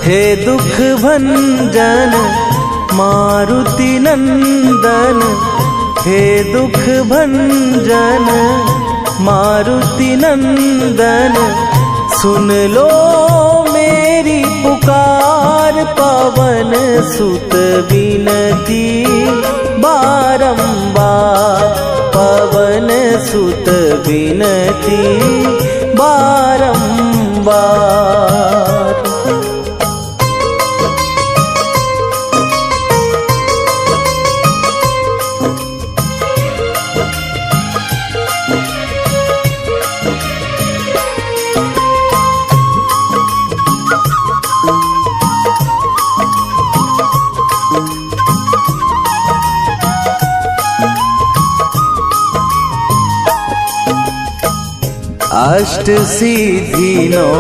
हे दुख भंजन मारुति नंदन, हे दुख भंजन मारुति नंदन, सुन लो मेरी पुकार। पवन सुत विनती बारंबार, पवन सुत विनती बारंबार। अष्ट सिद्धि नौ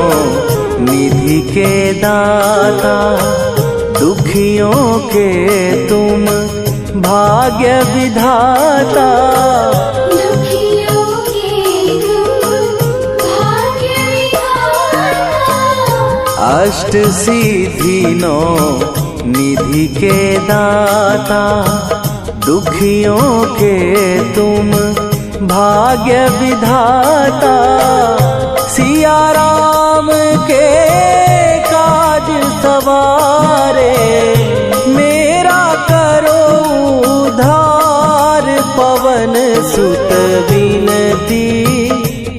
निधि के दाता, दुखियों के तुम भाग्य विधाता। दुखियों के तुम भाग्य विधाता। अष्ट सिद्धि नौ निधि के दाता, दुखियों के तुम भाग्य विधाता। सिया राम के काज सवारे, मेरा करो उद्धार। पवन सुत विनती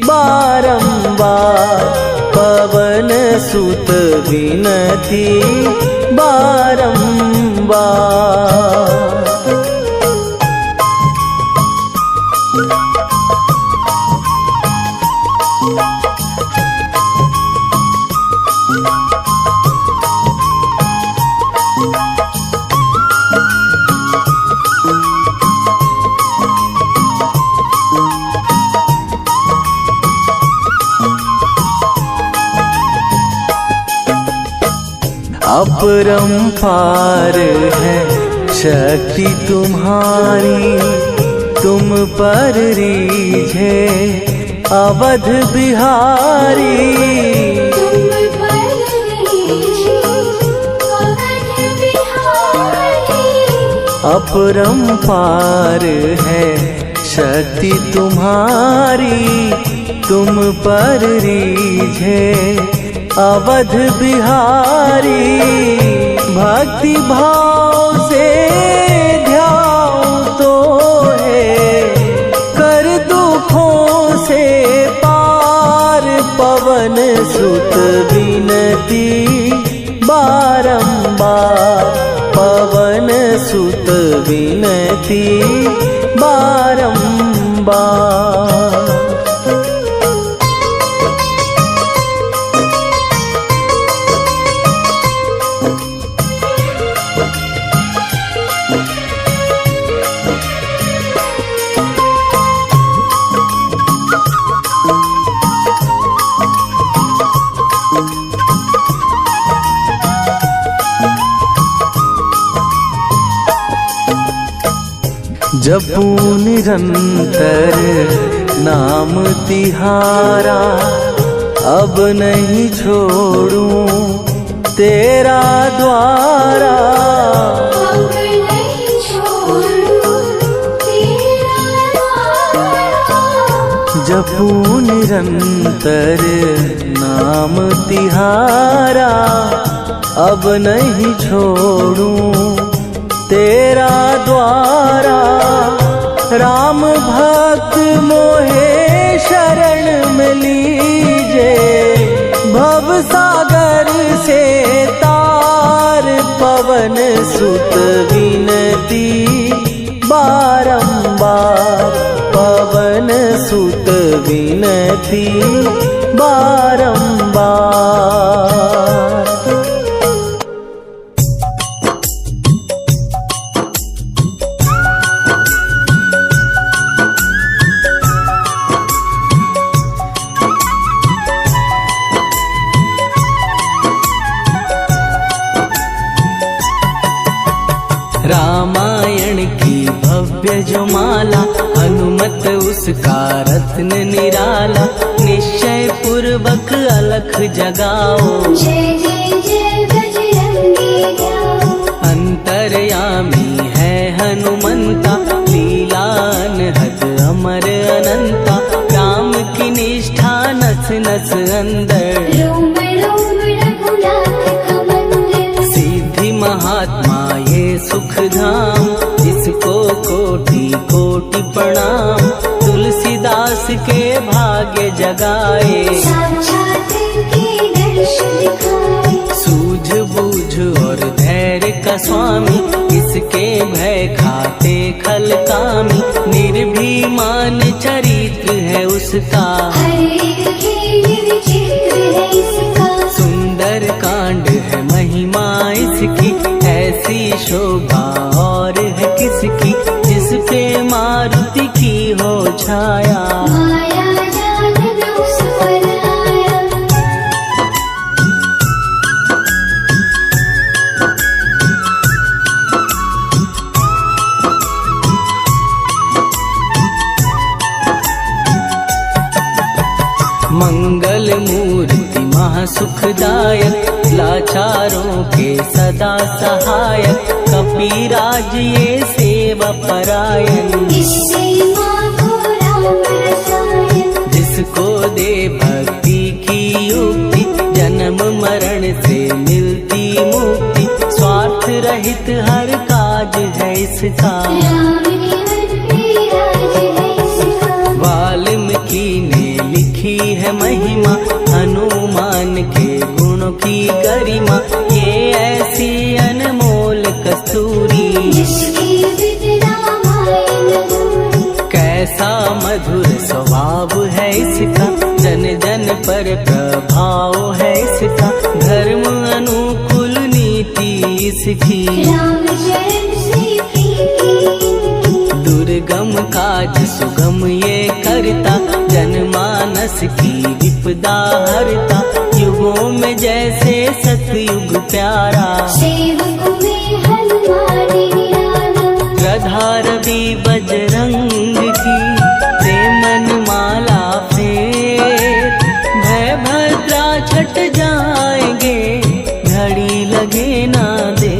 बारंबार, पवन सुत विनती बारंबार। अपरंपार है शक्ति तुम्हारी, तुम पर रीझे अवध बिहारी। तुम पर रीझे अवध बिहारी। अपरंपार है शक्ति तुम्हारी, तुम पर रीझे अवध बिहारी। भक्ति भाव से ध्याऊं तो है, कर दुखों से पार। पवन सुत विनती बारंबार, पवन सुत विनती बारंबार। जपू निरंतर नाम तिहारा, अब नहीं छोड़ूं तेरा द्वारा। अब नहीं छोड़ूं तेरा द्वारा। जपू निरंतर नाम तिहारा, अब नहीं छोड़ूं तेरा द्वारा। राम भक्त मोहे शरण में लीजे, भव सागर से तार। पवन सुत विनती बारंबार, पवन सुत विनती बारंबार। रामायण की भव्य जो माला, हनुमत उसका रत्न निराला। निश्चय पूर्वक अलख जगाओ, जय जय जय बजरंगी जाओ। अंतर्यामी है हनुमंता, लीला अनहद अमर अनंता। राम की निष्ठा नस नस अंदर, रोम रोम रघुनाथ का मंदिर। सिद्धि महात्मा ये सुख धाम, जिसको कोटि कोटि प्रणाम। तुलसीदास के भाग्य जगाए, साक्षात के दर्शन दिखाए। सूझ बूझ और धैर्य का स्वामी, इसके भय खाते खल कामी। निर्भीमान चरित्र है उसका, हर एक खेल विचित्र है इसका। सुंदर कांड है महिमा इसकी। ऐसी शोभा और है किसकी, जिस पे मारुति की हो छाया। माया जाल न उस पर आया। मंगल मूर्ति महासुखदायक, लाचारों के सदा सहायक। कपीराज ये सेवा परायण, इससे मांगो राम रसायन। जिसको दे भक्ति की युक्ति, जन्म मरण से मिलती मुक्ति। स्वार्थ रहित हर काज है इसका, राम निवन पे राज है इसका। वाल्मीकि ने लिखी है महिमा, हनुमान के गुणों की गरिमा। ये ऐसी अनमोल कस्तूरी, जिसकी विद रामायण दूरी। कैसा मधुर स्वभाव है इसका, जन जन पर प्रभाव है इसका। धर्म अनुकूल नीति इसकी, राम शरण से प्रीति। दुर्गम काज सुगम ये करता, जनमानस की विपदा हरता। युगों में जैसे सतयुग प्यारा, सेवक में हनुमान निराला। गधा रवि बजरंग की, प्रेमन माला फेर। भय भद्रा छट जाएंगे, घड़ी लगे ना दे।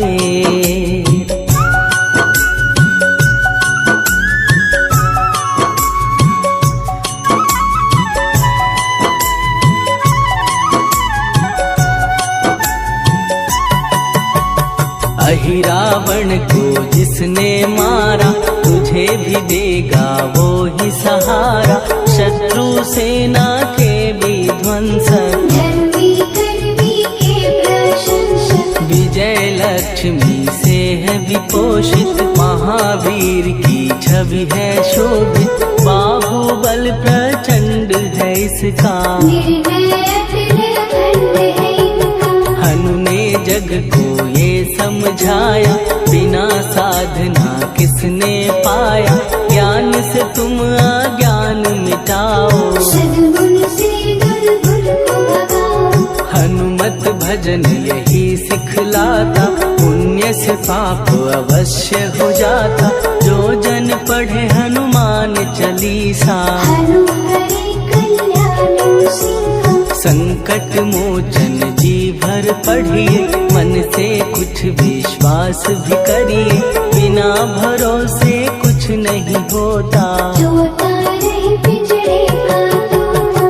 रावण को जिसने मारा, तुझे भी देगा वो ही सहारा। शत्रु सेना के विध्वंसक, धर्मी कर्मी के प्रशंसक। विजय लक्ष्मी से है विपोषित। महावीर की छवि है शोभित, बाहुबल प्रचंड है इसका। निर्भय अखंड है इनका। हनु ने जग को ये समझाया, बिना साधना किसने पाया। ज्ञान से तुम अज्ञान मिटाओ, सद्गुण से दुर्गुण को भगाओ। हनुमत भजन यही सिखलाता, पुण्य से पाप अवश्य हो जाता। जो जन पढ़े हनुमान चालीसा, हनुहरि कल्याण सीखा। संकट मोचन जी भर पढ़िए, मन से कुछ विश्वास भी करिए। बिना भरोसे कुछ नहीं होता, जोता रहे पिंजरे का तोता।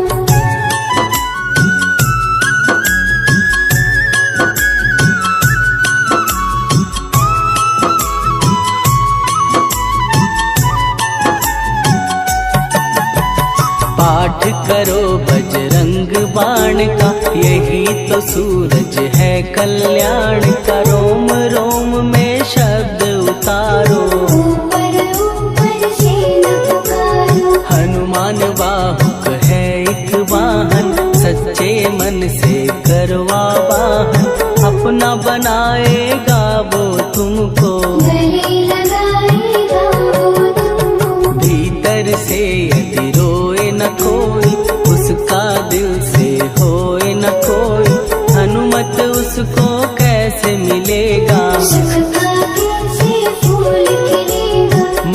पाठ करो बजरंग बाण का, यही तो सूरज है कल्याण का। रोम रोम में शब्द उतारो, ऊपर ऊपर से न पुकारो। हनुमान वाहक है एक वाहन, सच्चे मन से करवा वाहन। अपना बनाएगा वो तुमको, गले लगाएगा वो तुमको। भीतर से यदि रोए न कोई, उसका दिल से होए न कोई। हनुमत उसको कैसे मिलेगा, सुख का कैसे फूल खिलेगा।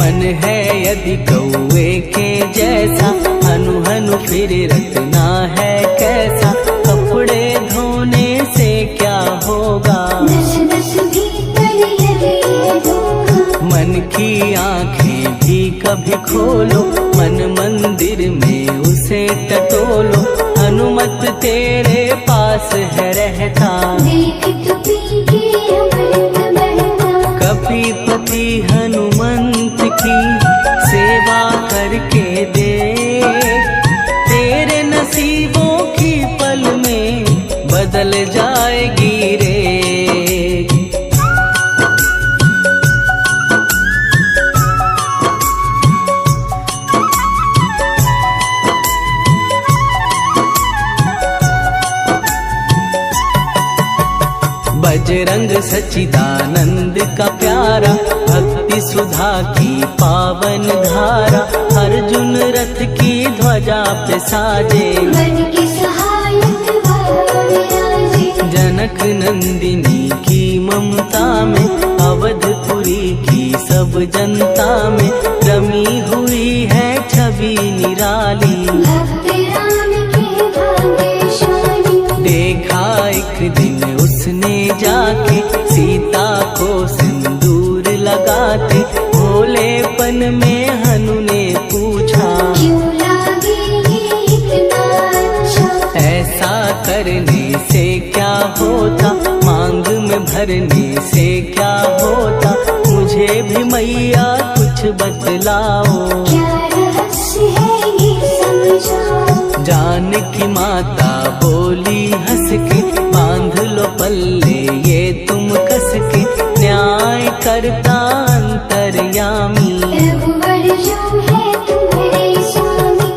मन है यदि कौए के जैसा, हनु हनु फिर रखना है कैसा, कपड़े धोने से क्या होगा, दस दस भीतर लगे धोखा। मन की आंखें भी कभी खोलो, मन मंदिर में उसे टटोलो, हनुमत तेरे पास है रहता, देख कपी के अमृत बहता। कपीपति हनुमंत की सेवा करके दे, तेरे नसीबों की पल में बदल जाएगी रे। बजरंग सच्चिदानंद का प्यारा, भक्ति सुधा की पावन धारा, अर्जुन रथ की ध्वजा पे साजे, मन के सहायक विराजे। जनक नंदिनी की ममता में, अवधपुरी की सब जनता में, रमी हुई है छवि निराली, भक्त राम के भाग्यशाली। देखा एक दिन उसने जाके सीता को सिंदूर लगाते, भोलेपन में हनु ने पूछा, क्यों लागे ये इतना अच्छा। ऐसा करने से क्या होता, मांग में भरने से क्या होता, मुझे भी मैया कुछ बतलाओ, क्या रहस्य है ये समझाओ। जानकी माता बोली हंस के, बांध लो पल्ले ये तुम कस के, न्याय करता अंतर्यामी, रघुवर जो है तुम्हारे स्वामी।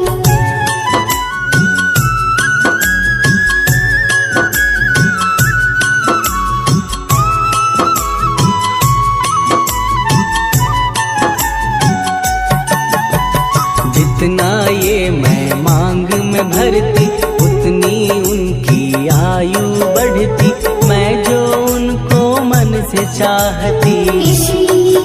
जितना ये मैं मांग में भरती, उतनी उनकी आयु बढ़ती, मैं जो उनको मन से चाहती, इसलिए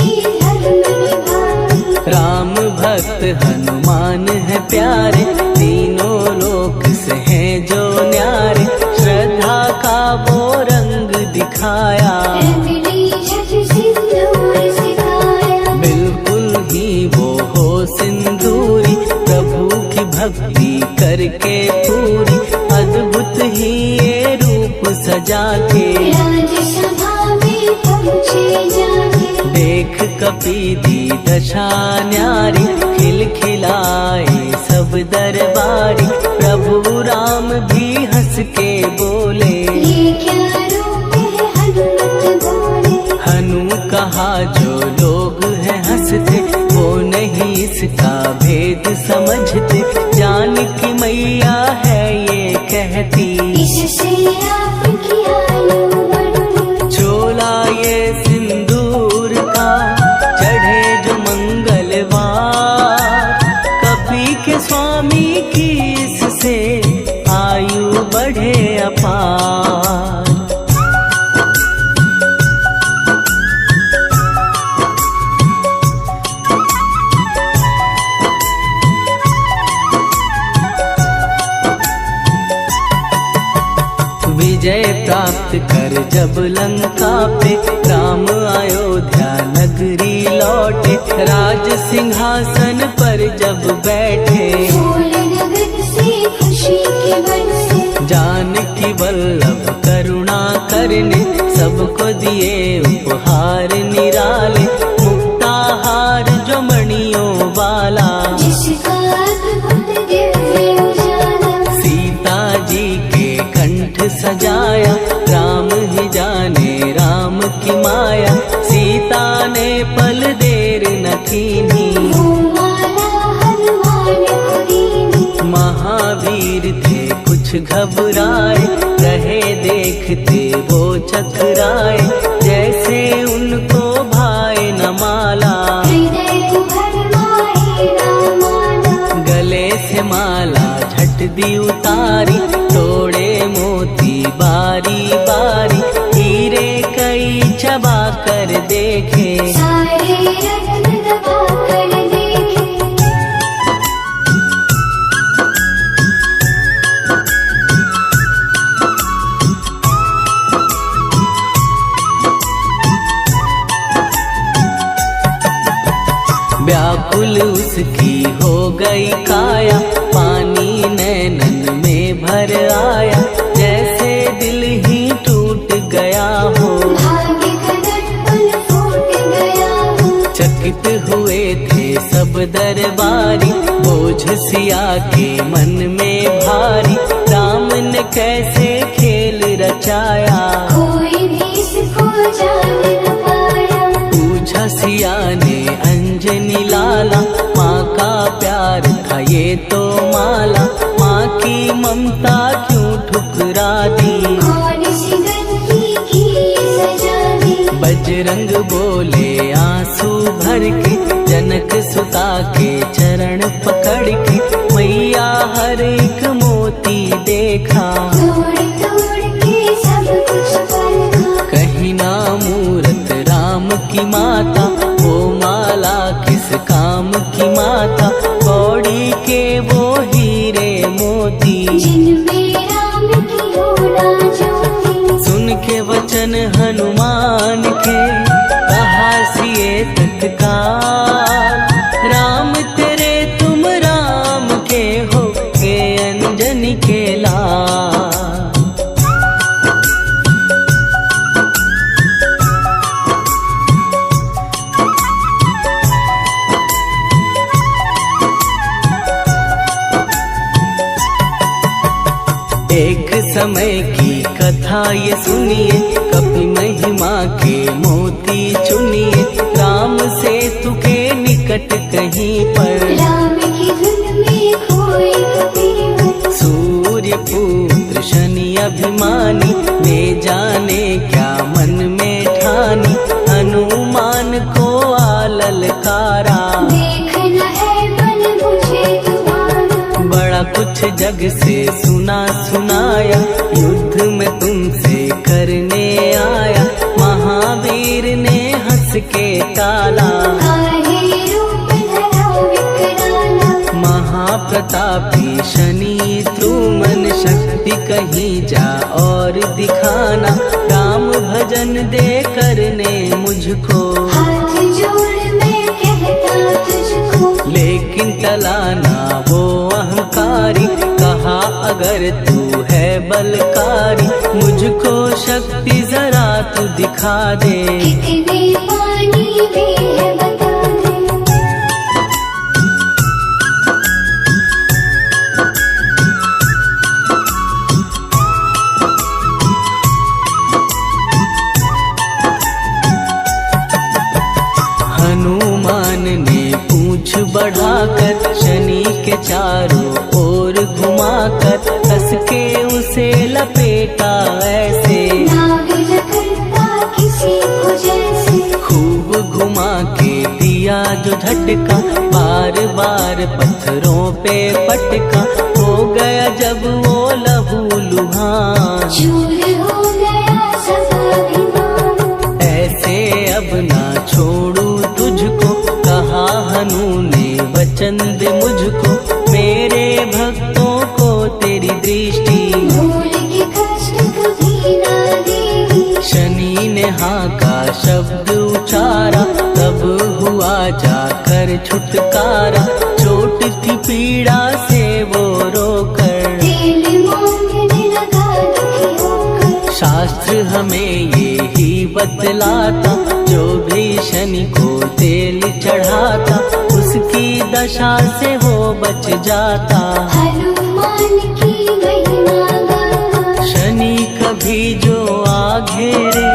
ये धर्म निभाती। राम भक्त हनुमान है प्यारे, तीनों लोक से हैं जो न्यारे, श्रद्धा का वो रंग दिखाया, रंगली छठ सिंदूर सिखाया। बिल्कुल ही वो हो सिंदूरी, प्रभु की भक्ति करके पूरी, अद्भुत ही ये रूप सजा के, राज्यसभा में पहुँचे जाके। देख कपी दी दशा न्यारी, खिलखिलाए सब दरबारी, प्रभु राम भी हंस के बोले, ये क्या रूप है हनुमत बोले। हनु कहा जो लोग हैं हंसते, वो नहीं इसका भेद समझते, जानकी मैया है ये कहती, इससे आपकी आयु बढ़ती। चोला ये सिंदूर का चढ़े जो मंगलवार, कपी के स्वामी की इससे आयु बढ़े अपार। विजय प्राप्त कर जब लंका पे, राम अयोध्या नगरी लौटे, राज सिंहासन पर जब बैठे, फूल नगन से खुशी के बरसे। जानकी वल्लभ करुणा करने, सबको दिए उपहार निराले, मुक्ताहार जो मणियों वाला, जिसका अद्भुत दिव्य उजाला। सीता जी के कंठ सजाया, राम ही जाने राम की माया, सीता ने पल देर न कीन्ही, माला हनुमान को दीनी। महावीर थे कुछ घबराए, रहे देखते वो चकराए, जैसे उनको भाए न माला, हृदय को भरमाए रामाना। गले से माला झट दी उतारी, तोड़े मोती बारी बारी, हीरे कई चबा कर देखे, सारे रत्न दबा व्याकुल उसकी हो गई काया, पानी नैनन में भर आया, जैसे दिल ही टूट गया हो। भाग्य का दर्पण फूट गया हो। चकित हुए थे सब दरबारी, बोझ सिया के मन में भारी, राम ने कैसे खेल रचाया, कोई भी इसको जान न पाया। पूछा सिया ने अंजनी लाला, माँ का प्यार था ये तो माला, माँ की ममता क्यों ठुकरा दी, कौन सी गलती की सजा दी। बजरंग बोले आंसू भर के, जनक सुता के चरण पकड़ के, मैया हर एक मोती देखा, तोड़ तोड़ के सब कुछ परखा। कहीं ना मूरत राम की माता, वो माला किस काम की माता, कौड़ी के वो हीरे मोती, जिनमें राम की होना ज्योति। सुन के वचन हनुमान के, कहा सिए तत्काल, राम तेरे तुम राम के हो के अंजनी के लाल। एक समय की कथा ये सुनिए, कपि महिमा के मोती चुनिए, राम सेतु के निकट कहीं पर, राम की धुन में खोए कबीर। सूर्य पुत्र शनि अभिमानी, ने जाने क्या मन में ठानी, हनुमान को आललकारा, देखना है बल मुझे तुम्हारा। बड़ा कुछ जग से सुना सुनाया, युद्ध में तुमसे करने आया, महावीर ने हंस के टाला, काहे रूप धरा विकराला। महाप्रतापी शनि तू मन शक्ति कहीं जा और दिखाना, राम भजन दे करने मुझको, हाथ जोड़ मैं कहता तुझको। लेकिन टलाना वो अहंकारी, कहा अगर तू है बलकारी, मुझको शक्ति जरा तू दिखा दे, कितने पानी भी है बता दे। हनुमान ने पूंछ बढ़ाकर, शनि के चारों ओर घुमाकर, कस के उसे लपेटा ऐसे, नाग करता किसी को जैसे। खूब घुमा के दिया जो झटका, बार बार पत्थरों पे पटका, हो गया जब वो लहू लुहान, चूर हो गया सब अभिमान। ऐसे अब ना छोड़ू तुझको, कहा हनु ने वचन दे मुझको, मेरे भक्तों को तेरी दृष्टि, भूल के कष्ट कभी ना देगी। शनि ने हाँ का शब्द उचारा, तब हुआ जाकर छुटकारा, चोट थी पीड़ा से वो रोकर, तेल मांगने लगा दुखी होकर। शास्त्र हमें ये ही बतलाता, जो भी शनि को तेल चढ़ाता, उसकी दशा से वो बच जाता, हनुमान की महिमा गाता। शनि कभी जो आ घेरे,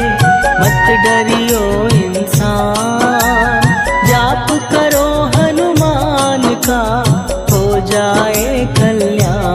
मत डरियो इंसान, जाप करो हनुमान का, हो जाए कल्याण।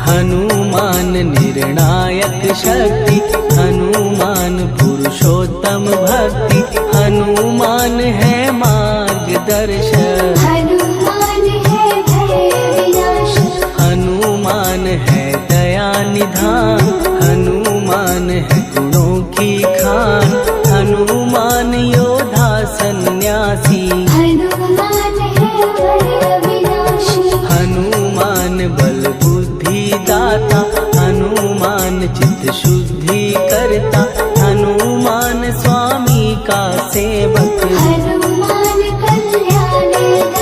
हनुमान निर्णायक शक्ति, हनुमान पुरुषोत्तम भक्ति, हनुमान है मार्गदर्शक, हनुमान है भय विनाशक। हनुमान है दया निधान, हनुमान है गुणों की खान, हनुमान योद्धा सन्यासी, हनुमान है चित्त शुद्धि करता, हनुमान स्वामी का सेवक। हनुमान कल्याणदायक,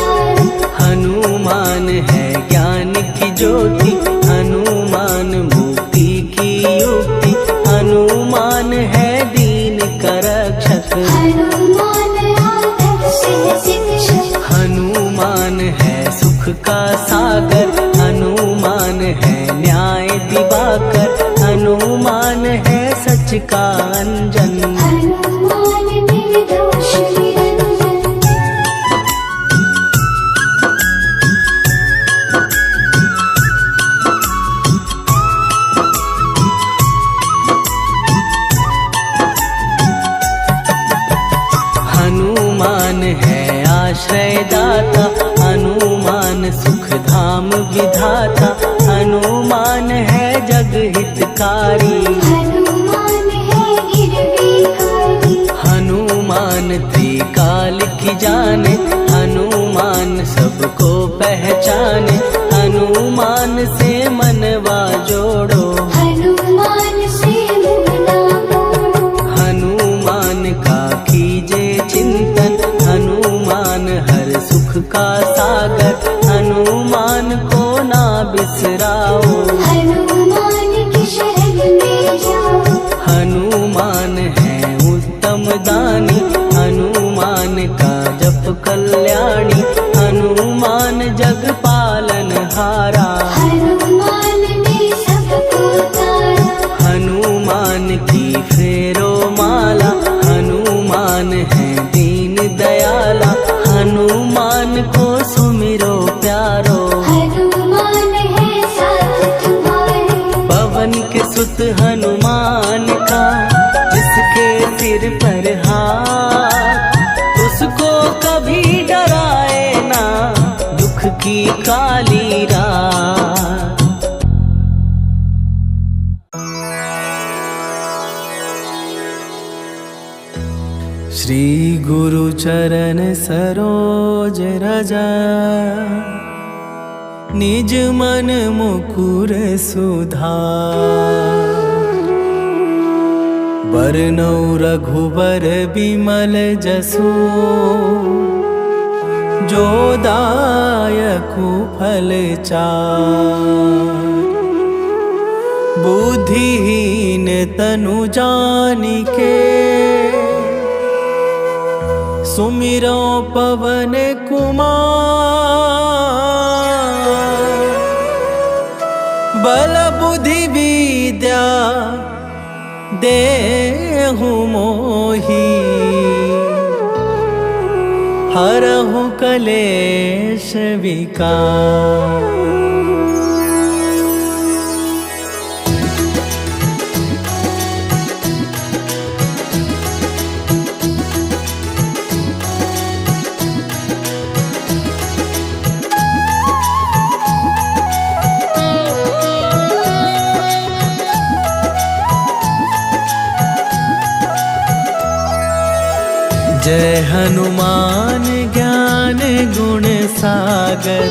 हनुमान है ज्ञान की ज्योति, हनुमान मुक्ति की युक्ति, हनुमान है दीन का रक्षक। हनुमान आदर्श है शिक्षक, हनुमान है सुख का सागर, हनुमान है न्याय दिवाकर, हनुमान है सच का अंजन। हनुमान निर्दोष निरंजन। हनुमान है आश्रयदाता, हनुमान सुख धाम विधाता, हनुमान है जग हितकारी। हनुमान है गिरविकारी, हनुमान त्रिकाल की जाने, हनुमान सबको पहचाने, हनुमान से मनवा जोड़ो। हनुमान से मुँह ना मोड़ो। हनुमान का कीजे चिंतन, हनुमान हर सुख का सागर, हनुमान को ना बिसराओ। हनुमान की शरण में जाओ। हनुमान है उत्तम दानी, हनुमान का जप कल्याणी, हनुमान जग पालन हारा। हनुमान ने सबको तारा। हनुमान की फेरो माला, हनुमान है दीन दयाला, हनुमान को सुमिरो प्यारो। हनुमान है साथ तुम्हारे। पवन के सुत हनुमान का, जिसके सिर पर हाथ, उसको कभी डराए ना दुख की काली रात। श्री गुरु चरण सरोज रजा, निज मन मुकुर सुधार। बरनौ रघुबर बिमल जसु, जो दायकु फल चार। बुद्धिहीन तनु जानिके, सुमिरो पवन कुमार। बल बुद्धि विद्या देहु मोहि, हरहु कलेश विकार। जय हनुमान ज्ञान गुण सागर,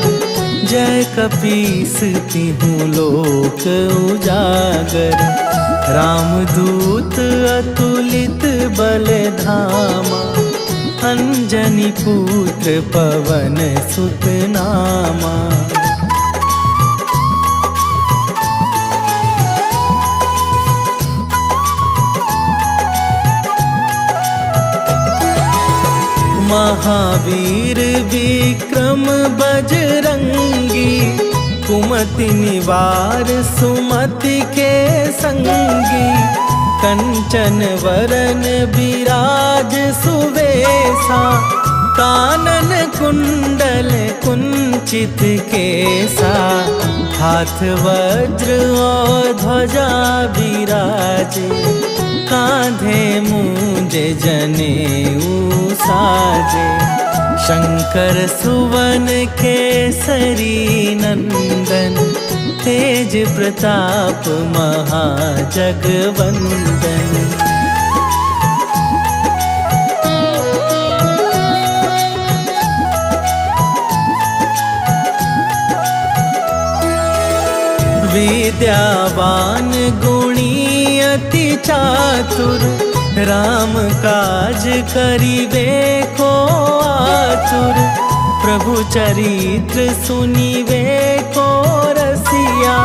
जय कपीस तिहुँ लोक उजागर। रामदूत अतुलित बल धामा, अंजनी पुत्र पवन सुत नामा। महावीर विक्रम बजरंगी, कुमति निवार सुमति के संगी। कंचन वरन विराज सुवेशा, कानन कुंडल कुंचित केसा। हाथ वज्र और ध्वजा विराजे, कांधे मूंज जनेऊ साजे। शंकर सुवन केसरी नंदन, तेज प्रताप महाजगवंदन। विद्यावान गुणी अति चातुर, राम काज करिबे को आतुर। प्रभु चरित्र सुनिबे को रसिया,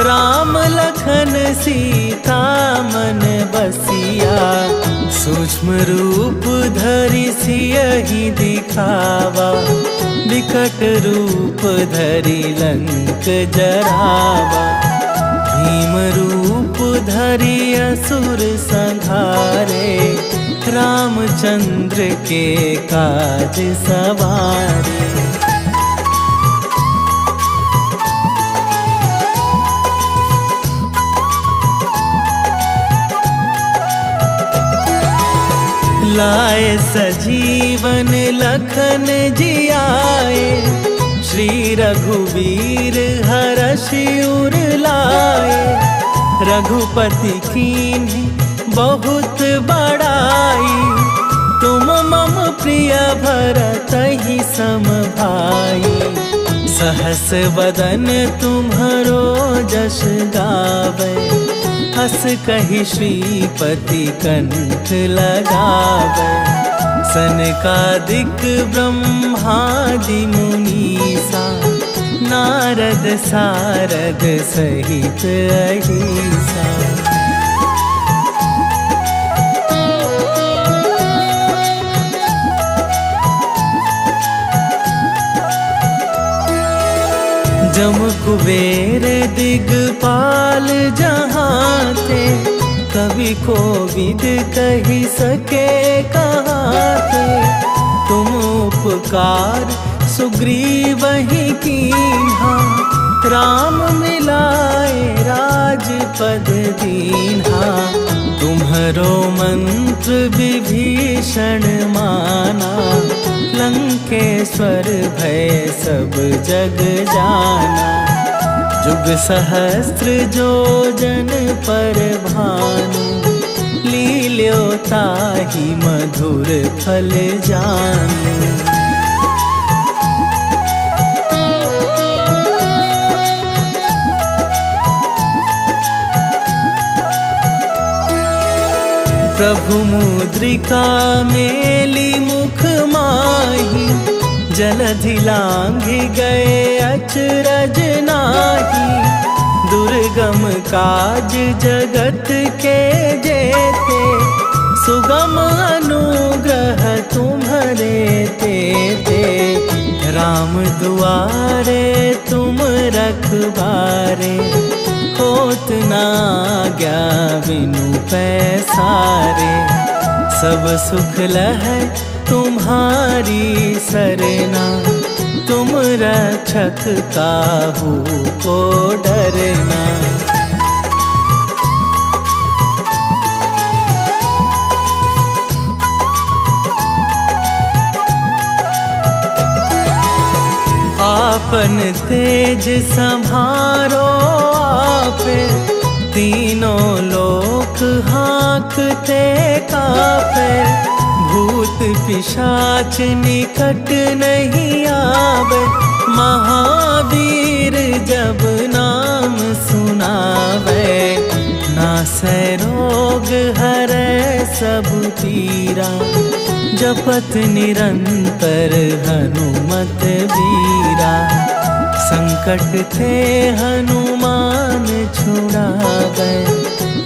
राम लखन सीता मन बसिया। सूक्ष्म रूप धरि सियहि दिखावा, विकट रूप धरि लंक जरावा। भीम रूप धरि असुर संहारे, रामचंद्र के काज सवारे। लाए सजीवन लखन जियाए, श्री रघुवीर हरषि उर लाए। रघुपति कीन्ही बहुत बड़ाई, तुम मम प्रिय भरतहि सम भाई। सहस वदन तुम्हरो जस गावे, हस कहि श्रीपति कंठ लगावे। सनकादिक ब्रह्मादि मुनीसा, नारद सारद सहित अहिसा। जम कुबेर दिगपाल जहाँ थे, कवि कोविद कही सके कहाँ थे। तुम उपकार सुग्रीवहि कीन्हा, राम मिलाए राजपद दीन्हा। तुम्हरो मंत्र विभीषण माना, लंकेश्वर भय सब जग जाना। जुग सहस्त्र जो जन पर भानु, लील्यो ताहि मधुर फल जानु। प्रभु मुद्रिका मेली मुख माही, जलधि लांघि गए अचरज नाहि। दुर्गम काज जगत के जेते, सुगम अनुग्रह तुम्हरे तेते। राम दुआरे तुम रखबारे, होत न आज्ञा बिनु पैसारे। सब सुख लहै तुम्हारी सरना, तुम रक्षक काहू को डरना। आपन तेज संभारो आपे, तीनों लोक हाँकते कापे। भूत पिशाच निकट नहीं आवे, महावीर जब नाम सुनावे। नासै रोग हरै सब पीरा, जपत निरंतर हनुमत बीरा। संकट ते हनुमान छुड़ावे,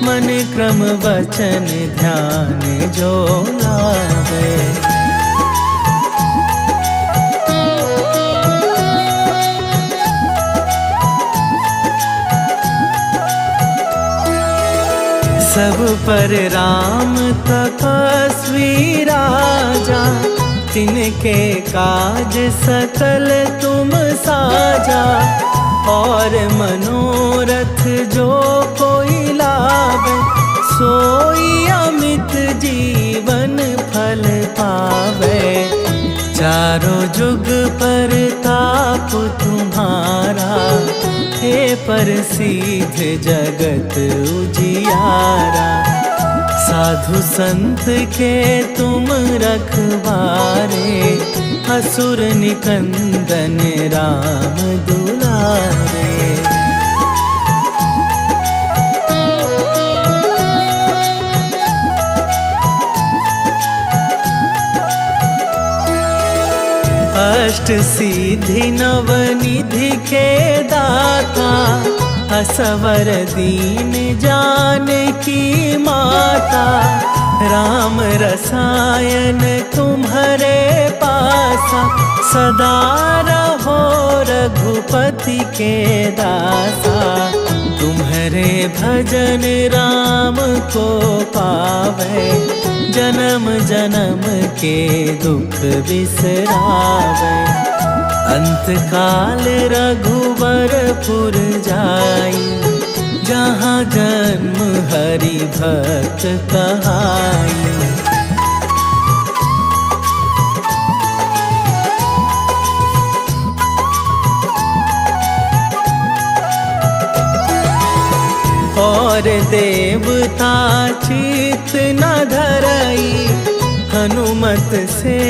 मन क्रम वचन ध्यान जो लावे। सब पर राम तपस्वी राजा, तिनके काज सकल तुम साजा। और मनोरथ जो कोई लावे, सोई अमित जीवन फल पावे। चारों जुग पर ताप तुम्हारा, हे प्रसिद्ध जगत उजियारा। साधु संत के तुम रखवारे, असुर निकंदन राम दुलारे। अष्ट सिद्धि नवनिधि के दाता, असवर दीन जानकी माता। राम रसायन तुम्हारे पासा, सदा रहो रघुपति के दासा। तुम्हारे भजन राम को पावे, जन्म जन्म के दुख बिसरावे। अंत काल रघुबरपुर जाई, जहाँ जन्म हरि भक्त कहाई। और देवता चित न धरई, हनुमत से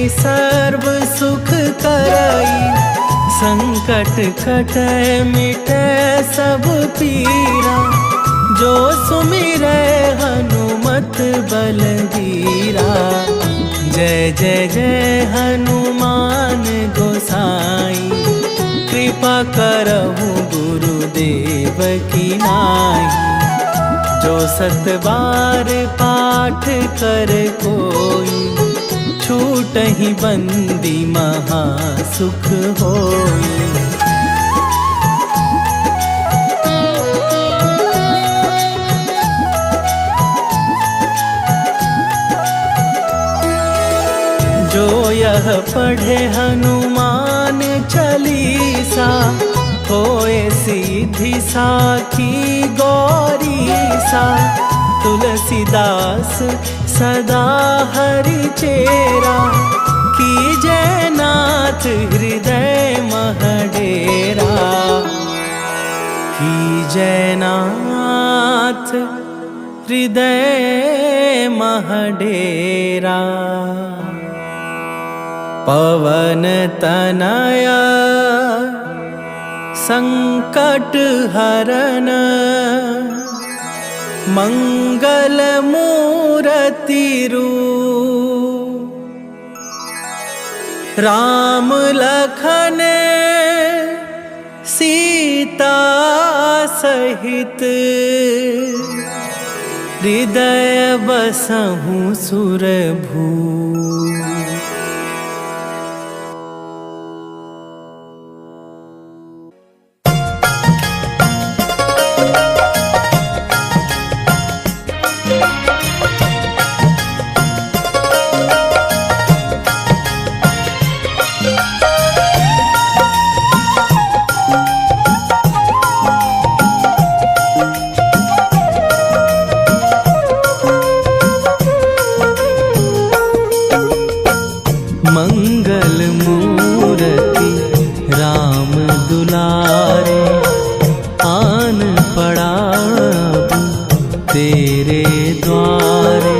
सर्व सुख करई। संकट कटै मिटै सब पीरा, जो सुमिरै हनुमत बलबीरा। जय जय जय हनुमान गोसाई, कृपा करहु गुरुदेव की नाई। जो सत बार पाठ कर कोई, छूटहि बंदी महा सुख होई। जो यह पढ़े हनुमान चालीसा, होए सीधी साखी गौरीसा। तुलसीदास सदा हरि चेरा, कीजय नाथ हृदय मह डेरा। कीजय नाथ हृदय मह डेरा। पवन तनया संकट हरन, मंगल मूरति रूप। राम लखन सीता सहित, हृदय बसहु सुरभूप। मंगल मूरति राम दुलारे, आन पड़ा तेरे द्वारे।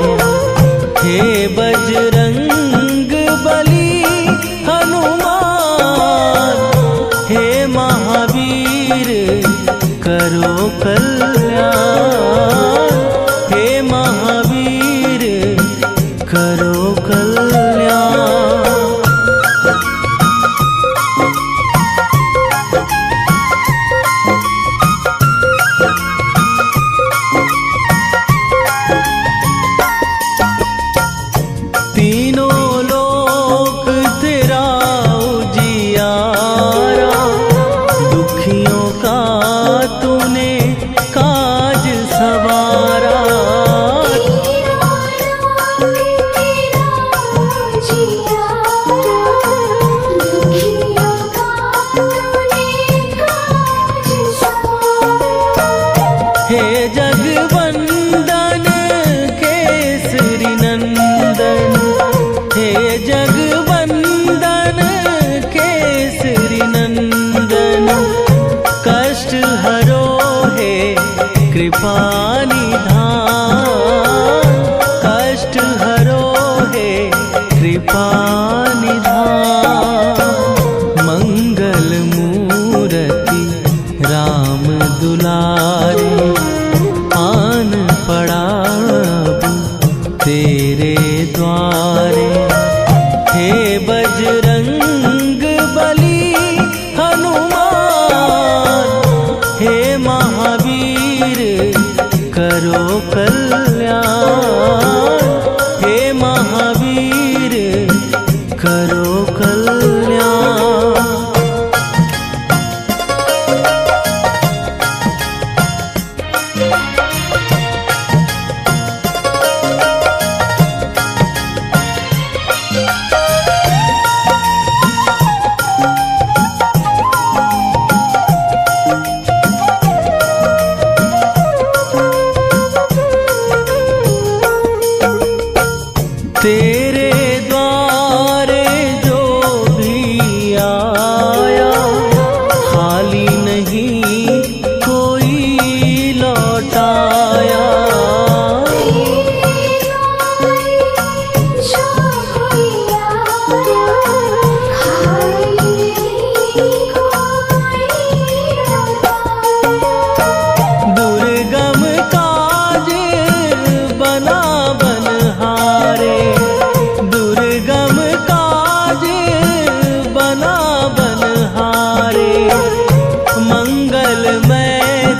हे बजरंग बली हनुमान, हे महावीर करो कल्याण। हे महावीर करो कल्याण। तीनों लोक तेरा उजियारा, दुखियों का तूने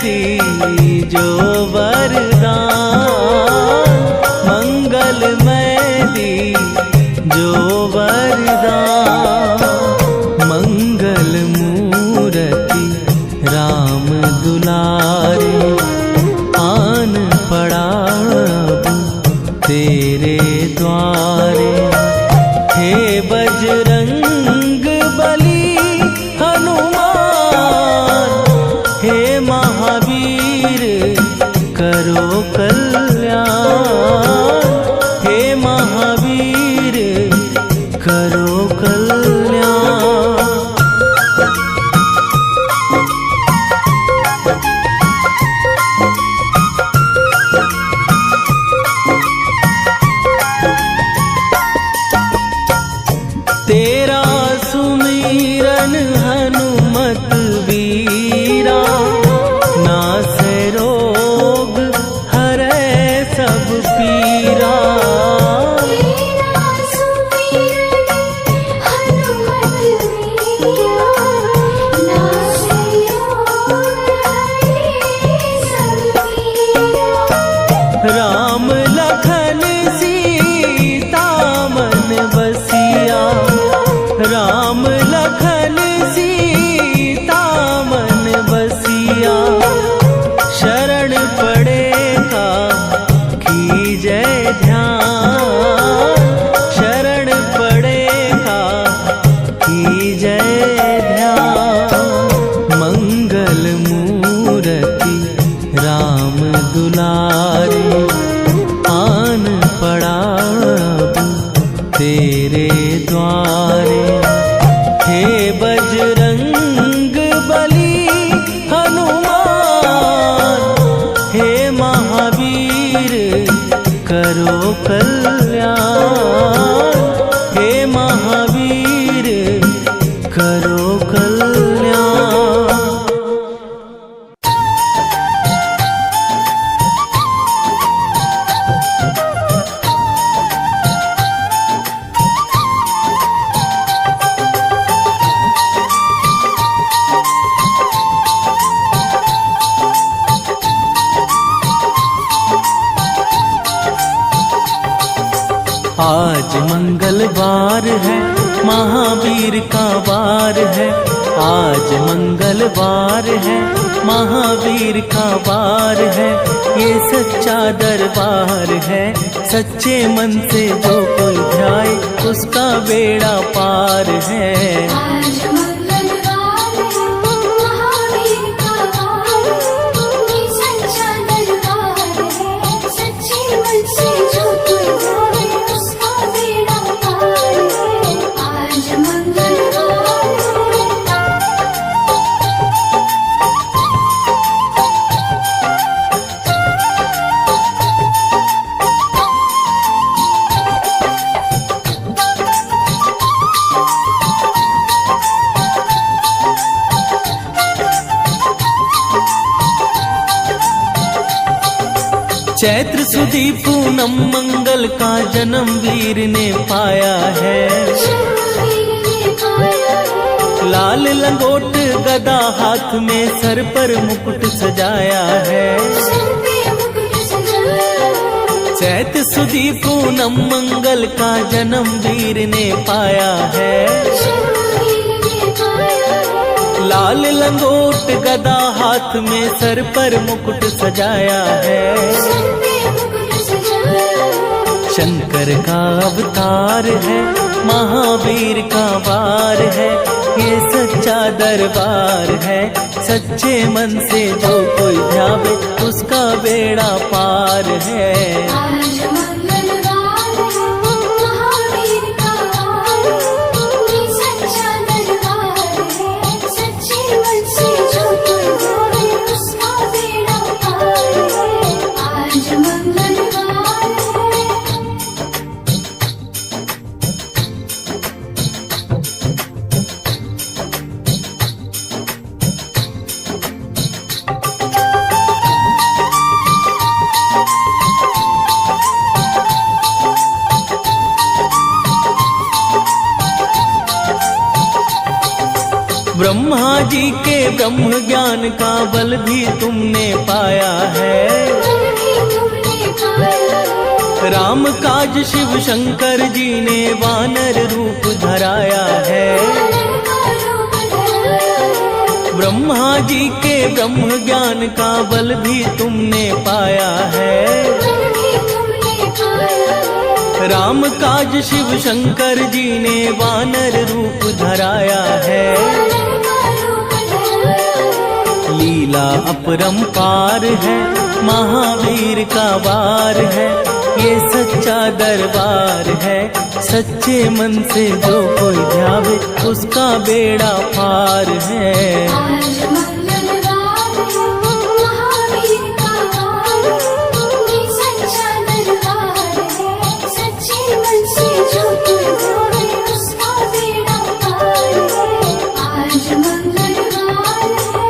दी जो वरदान, मंगलमय दी जो वरदान। मंगल मूर्ति राम दुलारे, आन पड़ा अब तेरे द्वारे। हे बजरंग बली हनुमान, हे महावीर करो कल्याण। हे महावीर करो कल्याण। तेरा सुमिरन हनुमत वीरा, नासै रोग हरै सब पीरा। तेरा सुमिरन हनुमत वीरा, नासै रोग हरै सब पीरा। राम लखन सीता मन बसिया, राम लखन सीता मन बसिया। शरण पड़े का कीजय ध्यान, शरण पड़े का कीजय ध्यान। मंगल मूर्ति राम दुलारे, आन पड़ा अब तेरे द्वारे। हे बजरंग बली हनुमान, हे महावीर करो कल्याण। हे महावीर करो कल्याण। आज मंगलवार है, महावीर का वार है। आज मंगलवार है, महावीर का वार है। ये सच्चा दरबार है, सच्चे मन से जो कोई ध्याए उसका बेड़ा पार है। आज मंगलवार है, महावीर का वार है। ये सच्चा दरबार है, सच्चे मन से जो कोई ध्याए उसका बेड़ा पार है। आज मंगलवार है। चैत्र सुदी पूनम मंगल का जन्म वीर ने पाया है। शरणवीर ने पाया है। लाल लंगोट गदा हाथ में, सर पर मुकुट सजाया है। सर पे मुकुट सजाया है। चैत्र सुदी पूनम मंगल का जन्म वीर ने पाया है। शरणवीर ने पाया है। लाल लंगोट गदा हाथ में, सर पर मुकुट सजाया है। सर पे मुकुट सजाया है। शंकर का अवतार है, महावीर का वार है। ये सच्चा दरबार है, सच्चे मन से जो कोई ध्यावे उसका बेड़ा पार है। आज मंगलवार है, महावीर का वार है। ये सच्चा दरबार है, सच्चे मन से जो कोई ध्याए उसका बेड़ा पार है। आज मंगलवार है। ब्रह्मा जी के ब्रह्म ज्ञान का बल भी तुमने पाया है। बल भी तुमने पाया। राम काज शिव शंकर जी ने वानर रूप धराया है। वानर का रूप धराया। ब्रह्मा जी के ब्रह्म ज्ञान का बल भी तुमने पाया है। बल भी तुमने पाया। राम काज शिव शंकर जी ने वानर रूप धराया है। वानर का रूप धराया। लीला अपरंपार है, महावीर का वार है, ये सच्चा दरबार है। सच्चे मन से जो कोई ध्यावे उसका बेड़ा पार है। आज मंगलवार है, महावीर का वार है, ये सच्चा दरबार है। सच्चे मन से जो कोई ध्यावे उसका बेड़ा पार है। आज मंगलवार है।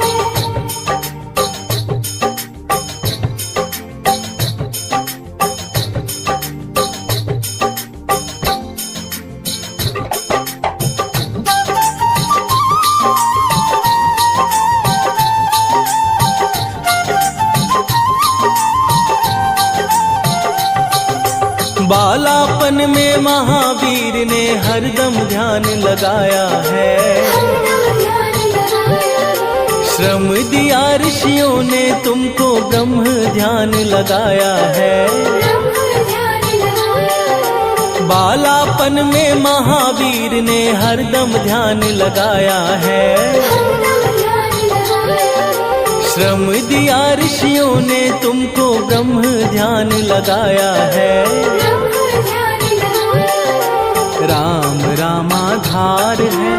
बालापन में महावीर ने हरदम ध्यान लगाया है। हरदम ध्यान लगाया है। श्रम दिया ऋषियों ने तुमको ब्रह्म ध्यान लगाया है। ब्रह्म ध्यान लगाया है। बालापन में महावीर ने हरदम ध्यान लगाया है। हरदम ध्यान लगाया है। श्रम दिया ऋषियों ने तुमको ब्रह्म ध्यान लगाया है। ब्रह्म ध्यान लगाया है। राम रामाधार है,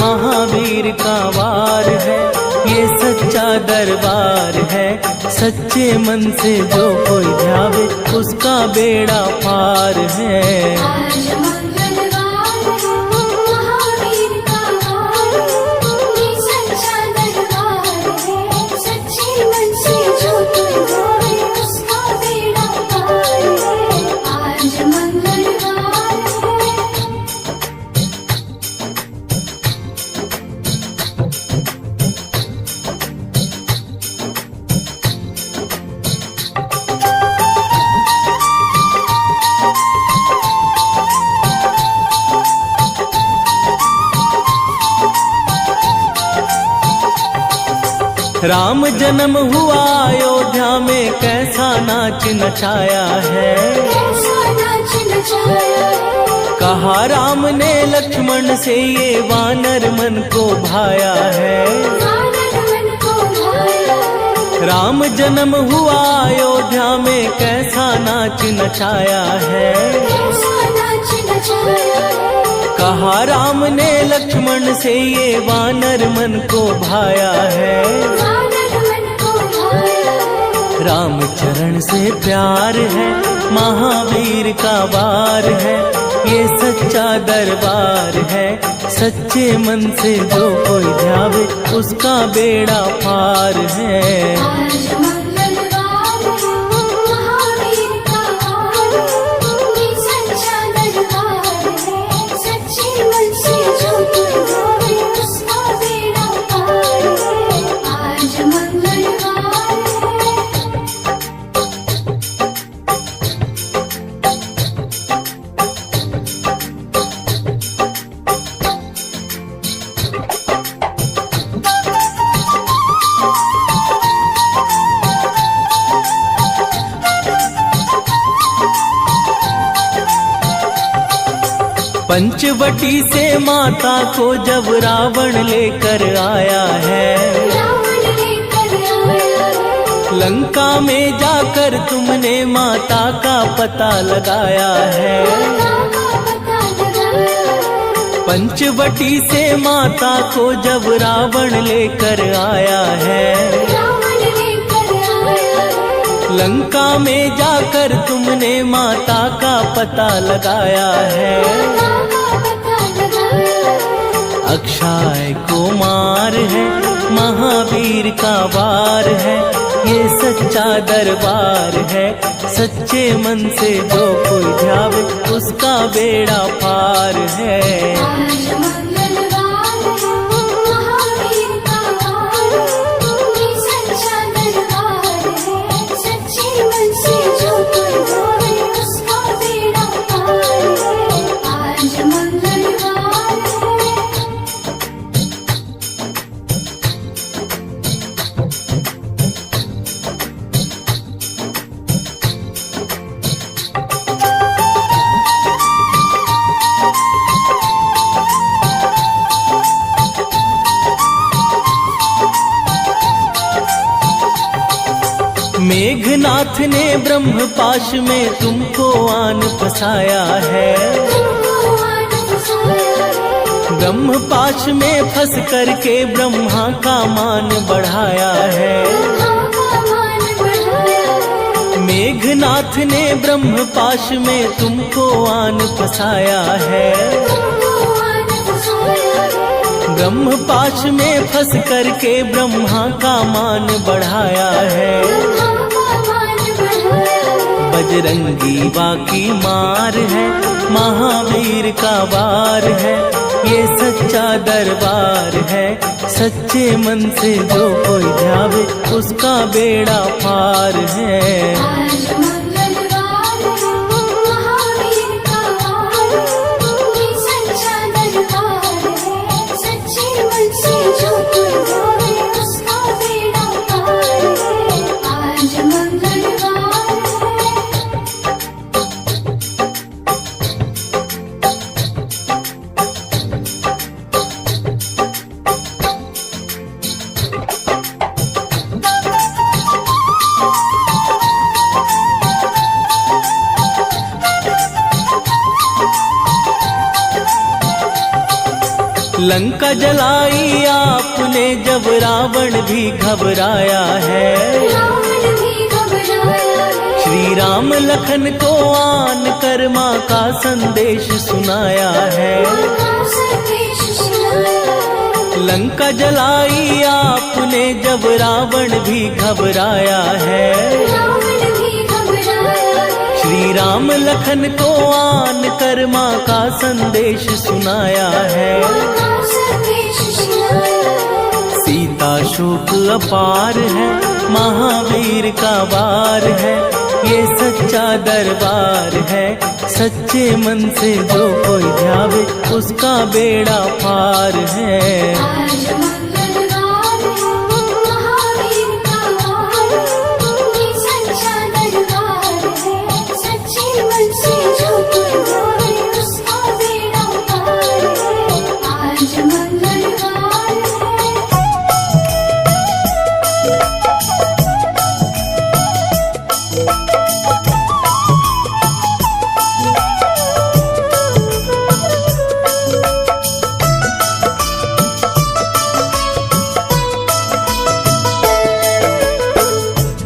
महावीर का वार है, ये सच्चा दरबार है। सच्चे मन से जो कोई ध्यावे उसका बेड़ा पार है। आज मंगलवार है, महावीर का वार है, ये सच्चा दरबार है। सच्चे मन से जो कोई ध्यावे उसका बेड़ा पार है। आज मंगलवार है। राम जन्म हुआ अयोध्या में, कैसा नाच नचाया है। कैसा नाच नचाया है। कहा राम ने लक्ष्मण से ये वानर मन को भाया है। वानर मन को भाया है। राम जन्म हुआ अयोध्या में, कैसा नाच नचाया है। कैसा नाच नचाया है। कहा राम ने लक्ष्मण से ये वानर मन को भाया है। वानर मन को भाया है। राम चरण से प्यार है, महावीर का वार है, ये सच्चा दरबार है। सच्चे मन से जो कोई ध्यावे उसका बेड़ा पार है। आज मंगलवार है, महावीर का वार है, ये सच्चा दरबार है। सच्चे मन से जो कोई ध्यावे उसका बेड़ा पार है। आज मंगलवार है। पंचवटी से माता को जब रावण लेकर आया है। रावण लेकर आया है। लंका में जाकर तुमने माता का पता लगाया है। माता का पता लगाया है। पंचवटी से माता को जब रावण लेकर आया है। रावण लेकर आया है। लंका में जाकर तुमने माता का पता लगाया है। माता का पता लगाया है। अक्षय कुमार है, महावीर का वार है, ये सच्चा दरबार है। सच्चे मन से जो कोई ध्यावे उसका बेड़ा पार है। आज मंगलवार है, महावीर मेघनाथ ने ब्रह्म पाश में तुमको आन फसाया है। तुमको आन फसाया है। ब्रह्म पाश में फंस करके ब्रह्मा का मान बढ़ाया है। ब्रह्मा का मान बढ़ाया है। मेघनाथ ने ब्रह्म पाश में तुमको आन फसाया है। तुमको आन फसाया है। ब्रह्म पाश में फंस करके ब्रह्मा का मान बढ़ाया है। ब्रह्मा का मान बढ़ाया है। बजरंगी बाकी मार है, महावीर का वार है, ये सच्चा दरबार है। सच्चे मन से जो कोई ध्यावे उसका बेड़ा पार है। आज मंगलवार है, महावीर का वार है, ये सच्चा दरबार है। सच्चे मन से जो कोई ध्यावे उसका बेड़ा पार है। आज मंगलवार है। लंका जलाई आपने जब रावण भी घबराया है। रावण भी घबराया है। श्री राम लखन को आन कर माँ का संदेश सुनाया है। माँ का संदेश सुनाया है। लंका जलाई आपने जब रावण भी घबराया है। रावण भी घबराया है। श्री राम लखन को आन कर माँ का संदेश सुनाया है। माँ का संदेश सुनाया है। सीता शोक अपार है, महावीर का वार है, ये सच्चा दरबार है। सच्चे मन से जो कोई ध्यावे उसका बेड़ा पार है। आज मंगलवार है, महावीर का वार है, ये सच्चा दरबार है। सच्चे मन से जो कोई ध्यावे उसका बेड़ा पार है। आज मंगलवार है।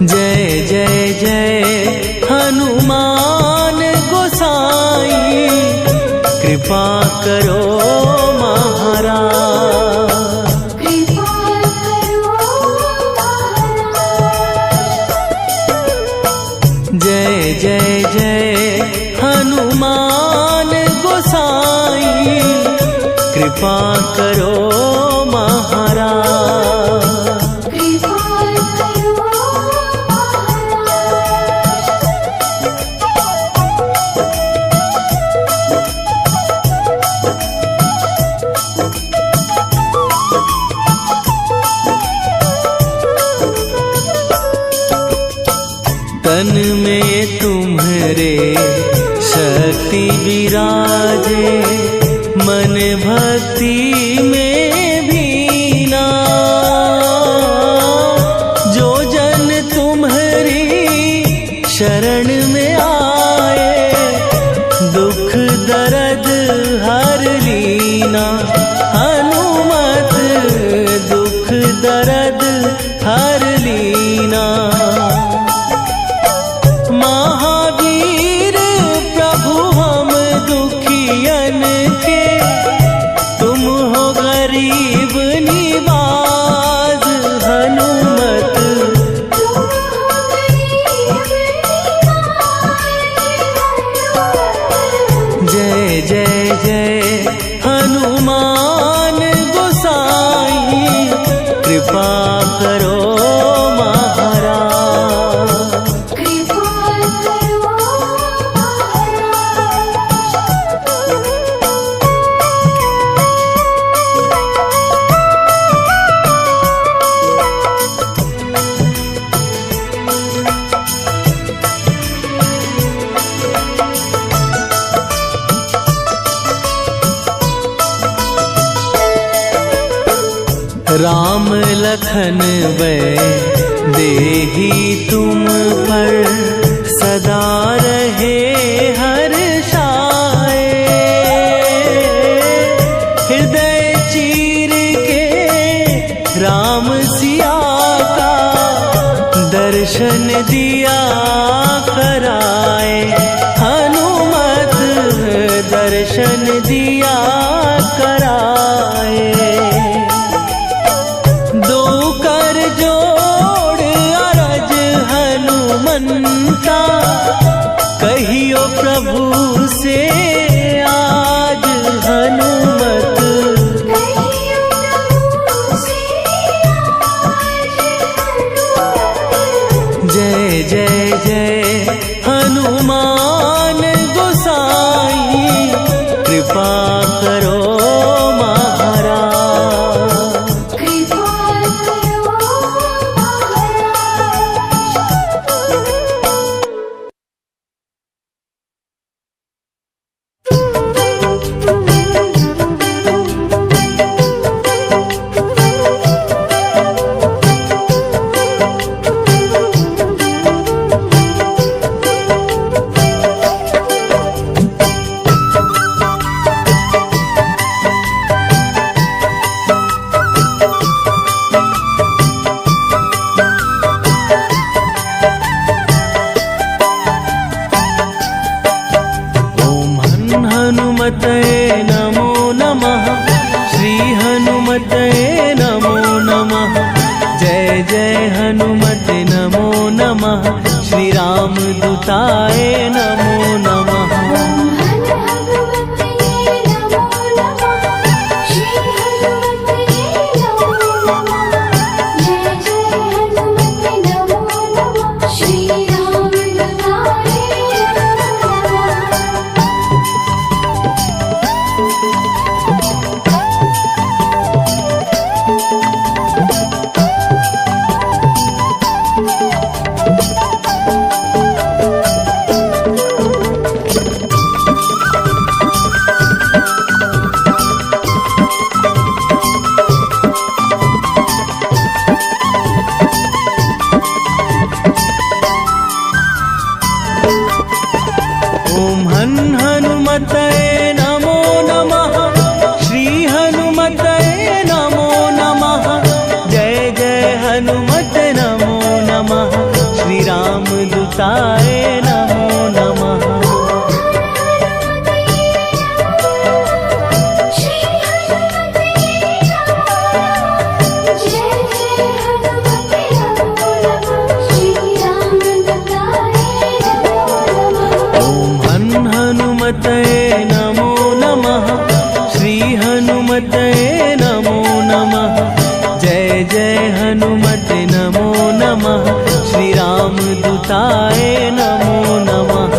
जय जय जय हनुमान गोसाई, कृपा करो महाराज। कृपा करो महाराज। जय जय जय हनुमान गोसाई, कृपा करो महाराज। कृपा करो तन में तुम्हारे शक्ति विराजे, मन भक्ति में भीना। जो जन तुम्हारी शरण में आए, दुख दर्द हर लीना। हनुमत दुख दर्द हर लीना। महावीर प्रभु हम दुखियन के, तुम हो गरीब निवाज। हनुमत तुम हो गरीब निवाज। जय जय जय हनुमान गोसाई, कृपा करो महाराज। कृपा करो राम लखन वे देहि तुम पर सदा रहे हर्षाए, हृदय चीर के राम सिया का दर्शन दिया कराए, हनुमत दर्शन दिया कराए। दो कर जोड़ अरज हनुमंता, कहियो प्रभु से आज हनुमत। जय जय जय हनुमान गोसाई, कृपा करो हनुमते नमो नमः, श्री हनुमते नमो नमः। जय जय हनुमते नमो नमः, श्री राम दूताय नमो नमः। हनुमते नमो नमः, श्री हनुमते नमो नमः। जय जय हनुमते नमो नमः, श्री राम दूताय नमो नमः। हनुमते नमो नमः, श्री हनुमते नमो नमः। जय जय हनुमते नमो नमः, श्री राम दूताय नमो नमः।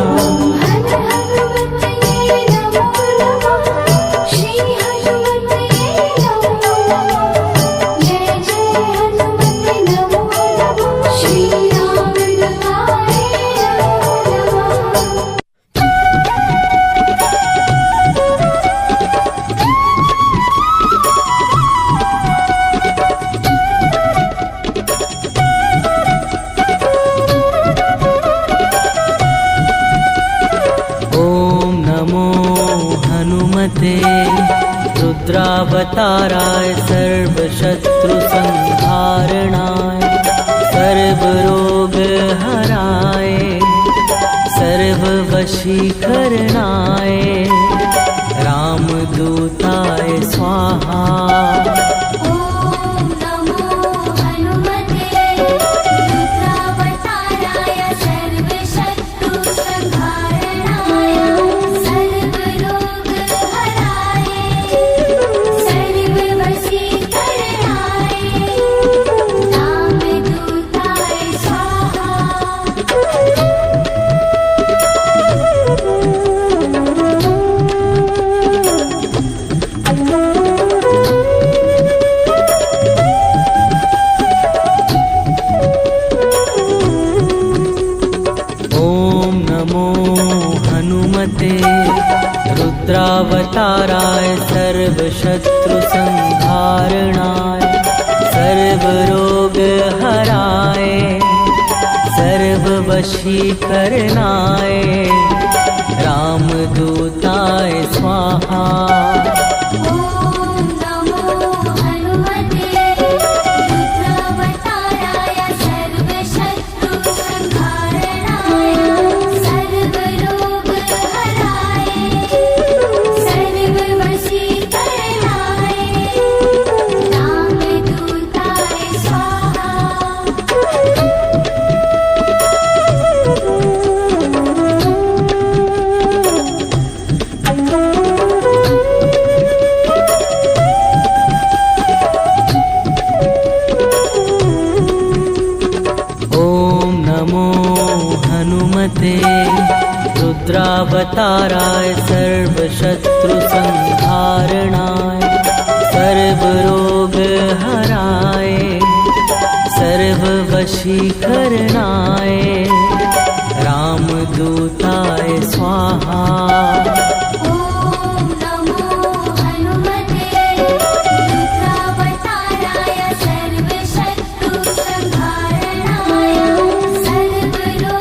रुद्रावताराय सर्वशत्रु संहारणाय, सर्वरोग हराय, सर्ववशीकरणाय, रामदूताय स्वाहा। रुद्रावताराय सर्वशत्रु संहारणाय, सर्वरोग हराय, वशीकरणाय रामदूताय स्वाहा। ॐ नमो हनुमते रुद्रावताराय सर्वशत्रुसंहारणाय सर्वरोगहराय सर्ववशीकरणाय रामदूताय स्वाहा। ॐ नमो हनुमते रुद्रावताराय सर्वशत्रुसंहारणाय सर्वरोगहराय सर्ववशीकरणाय रामदूताय स्वाहा। ॐ नमो हनुमते रुद्रावताराय सर्वशत्रुसंहारणाय सर्वरोगहराय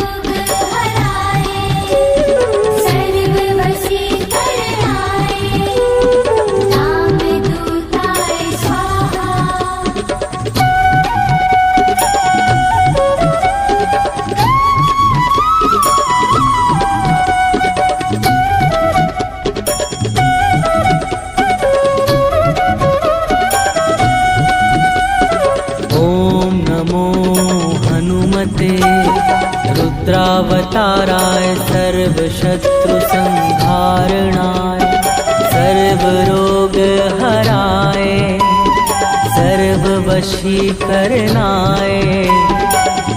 सर्ववशीकरणाय रामदूताय स्वाहा। ॐ नमो हनुमते रुद्रावताराय सर्वशत्रुसंहारणाय सर्वरोगहराय सर्ववशीकरणाय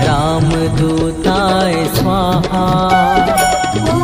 रामदूताय स्वाहा। ॐ